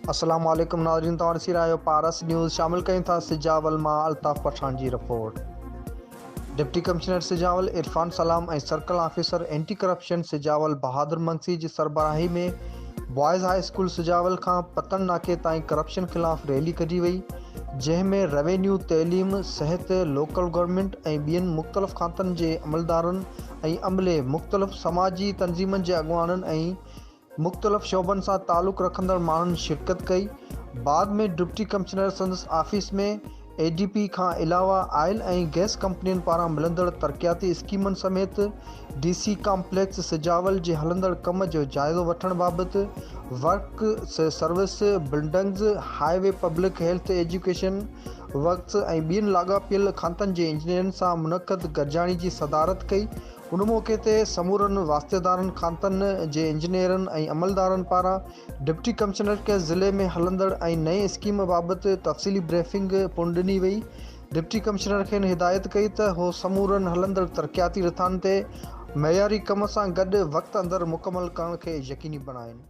अस्सलाम वालेकुम नाज़रीन, तव्हां ॾिसी रहिया आहियो पारस न्यूज़। शामिल कयूं था सिजावल मां Altaf Pathan ji report. Deputy commissioner Sujawal Irfan Salam ऐं circle officer anti corruption Sujawal Bahadur Mangsi ji सरबराही में बॉयज़ हाई स्कूल सिजावल खां पतन नाके ताईं करप्शन ख़िलाफ़ रैली कढी वई, जंहिंमें रेवेन्यू, तइलीम, सिहत, लोकल गवर्नमेंट ऐं ॿियनि मुख़्तलिफ़ खातनि जे अमलदारनि ऐं अमले, मुख़्तलिफ़ समाजी तंज़ीमनि जे अॻुवाननि ऐं मुख़्तलिफ़ शोबनि सां तालुक़ रखंदड़ माण्हुनि शिरकत कई। बाद में डिप्टी कमिश्नर संदसि ऑफिस में ADP खां अलावा आयल ऐं गैस कंपनियुनि पारां मिलंदड़ तरक़ियाती स्कीमनि समेत DC कॉम्प्लेक्स सिजावल जे हलंदड़ कम जो जाइज़ो वठण बाबति work service, buildings, highway, public health, education works ऐं ॿियनि लाॻापियल खातनि जे इंजीनियरनि सां मुनक़द गॾिजाणी जी सदारत कई। उन मौक़े ते समूरनि वास्तेदारनि खातनि जे इंजीनियरनि ऐं अमलदारनि पारां डिप्टी कमिश्नर खे ज़िले में हलंदड़ ऐं नए स्कीम बाबति तफ़सीली ब्रीफिंग पिणु ॾिनी वई। डिप्टी कमिश्नर खे हिदायत कई त हू समूरनि हलंदड़ तरक़ियाती रिथान ते मयारी कम सां गॾु वक़्तु अंदरि मुकमल करण खे यकीनी बणाइनि।